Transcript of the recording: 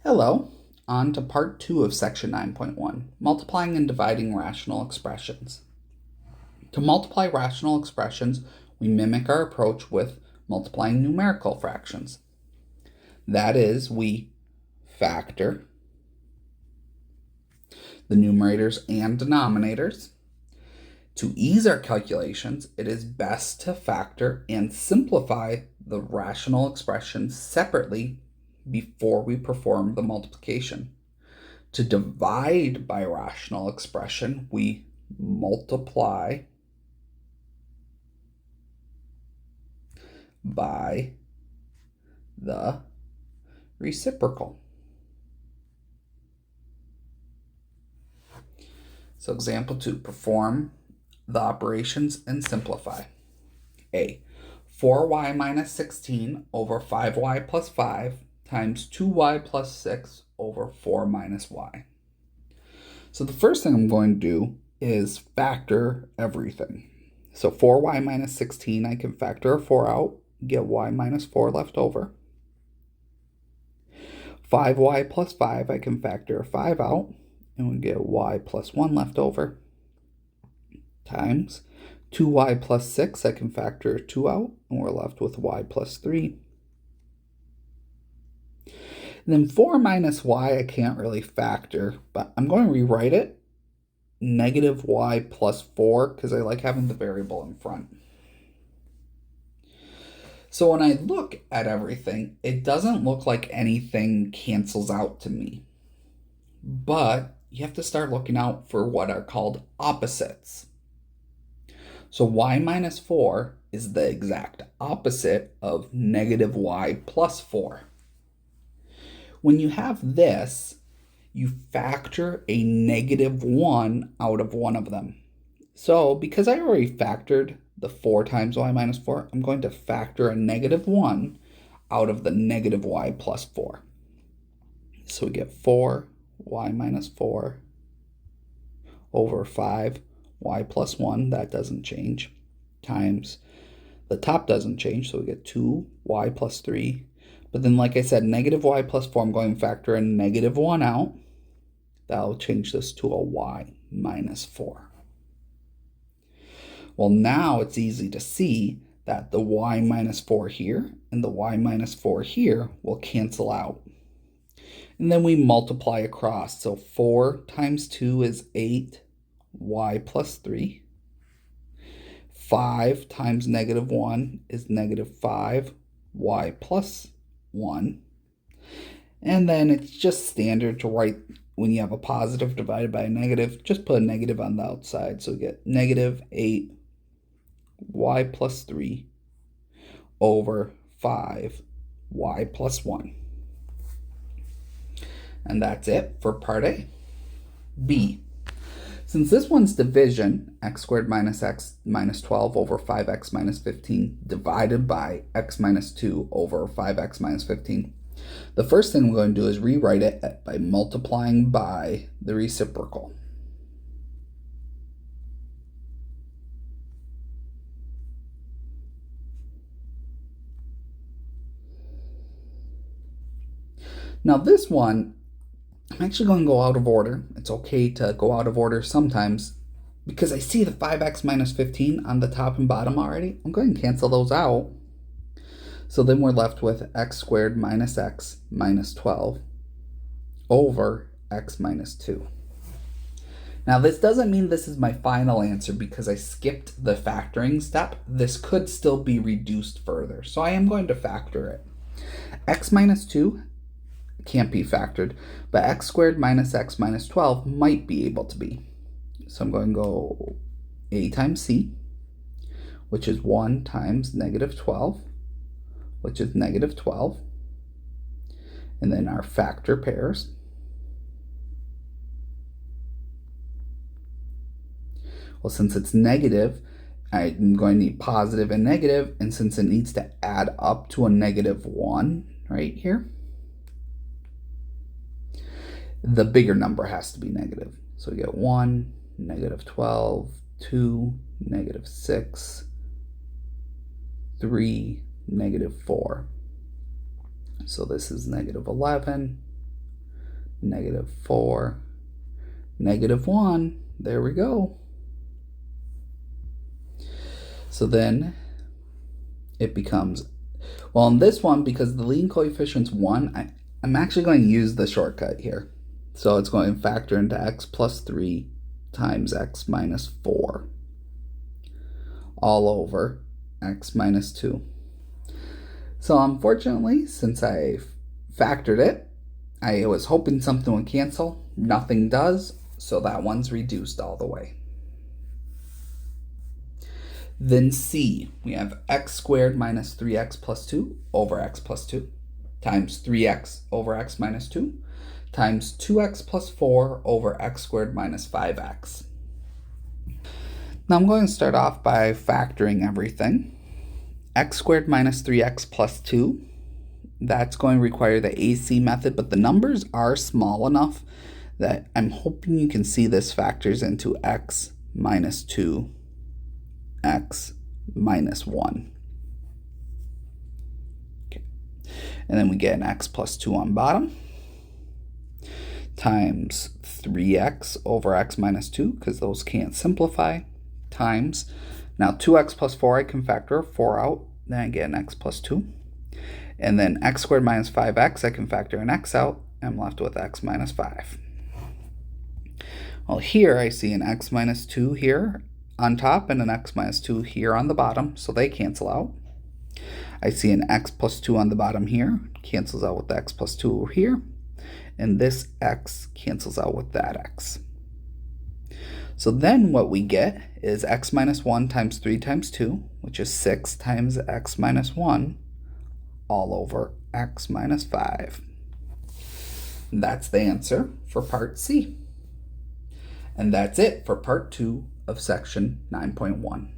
Hello, on to part 2 of section 9.1, multiplying and dividing rational expressions. To multiply rational expressions, we mimic our approach with multiplying numerical fractions. That is, we factor the numerators and denominators. To ease our calculations, it is best to factor and simplify the rational expressions separately before we perform the multiplication. To divide by a rational expression, we multiply by the reciprocal. So example 2, perform the operations and simplify. A, 4y minus 16 over 5y plus 5 times 2y plus 6 over 4 minus y. So the first thing I'm going to do is factor everything. So 4y minus 16, I can factor a 4 out, get y minus 4 left over. 5y plus 5, I can factor a 5 out, and we get y plus 1 left over. Times 2y plus 6, I can factor a 2 out, and we're left with y plus 3. And then 4 minus y I can't really factor, but I'm going to rewrite it negative y plus 4 because I like having the variable in front. So when I look at everything, it doesn't look like anything cancels out to me. But you have to start looking out for what are called opposites. So y minus 4 is the exact opposite of negative y plus 4. When you have this, you factor a negative 1 out of one of them. So because I already factored the 4 times y minus 4, I'm going to factor a negative 1 out of the negative y plus 4. So we get 4y minus 4 over 5 y plus 1, that doesn't change, times the top doesn't change, so we get 2y plus 3. But then, like I said, negative y plus 4, I'm going to factor a negative 1 out. That'll change this to a y minus 4. Well, now it's easy to see that the y minus 4 here and the y minus 4 here will cancel out. And then we multiply across. So 4 times 2 is 8. Y plus 3. 5 times negative 1 is negative 5, y plus 1. And then it's just standard to write when you have a positive divided by a negative, just put a negative on the outside. So we get negative 8 y plus 3 over 5 y plus 1. And that's it for part A. B. Since this one's division, x squared minus x minus 12 over 5x minus 15 divided by x minus 2 over 5x minus 15, the first thing we're going to do is rewrite it by multiplying by the reciprocal. Now this one, I'm actually going to go out of order. It's okay to go out of order sometimes because I see the 5x minus 15 on the top and bottom already. I'm going to cancel those out. So then we're left with x squared minus x minus 12 over x minus 2. Now this doesn't mean this is my final answer because I skipped the factoring step. This could still be reduced further. So I am going to factor it. X minus 2 can't be factored, but x squared minus x minus 12 might be able to be. So I'm going to go a times c, which is 1 times negative 12, which is negative 12. And then our factor pairs. Well, since it's negative, I'm going to need positive and negative, and since it needs to add up to a negative 1 right here, the bigger number has to be negative. So we get 1, negative 12, 2, negative 6, 3, negative 4. So this is negative 11, negative 4, negative 1. There we go. So then it becomes, well, in this one, because the leading coefficient's 1, I'm actually going to use the shortcut here. So it's going to factor into x plus 3 times x minus 4 all over x minus 2. So unfortunately, since I factored it, I was hoping something would cancel. Nothing does, so that one's reduced all the way. Then C, we have x squared minus 3x plus 2 over x plus 2 times 3x over x minus 2 times 2x plus 4 over x squared minus 5x. Now I'm going to start off by factoring everything. X squared minus 3x plus 2, that's going to require the AC method, but the numbers are small enough that I'm hoping you can see this factors into x minus 2, x minus 1. Okay. And then we get an x plus 2 on bottom times 3x over x minus 2, because those can't simplify, times, now 2x plus 4, I can factor 4 out, then I get an x plus 2. And then x squared minus 5x, I can factor an x out, and I'm left with x minus 5. Well, here I see an x minus 2 here on top and an x minus 2 here on the bottom, so they cancel out. I see an x plus 2 on the bottom here, cancels out with the x plus 2 over here, and this x cancels out with that x. So then what we get is x minus 1 times 3 times 2, which is 6 times x minus 1, all over x minus 5. And that's the answer for part C. And that's it for part 2 of section 9.1.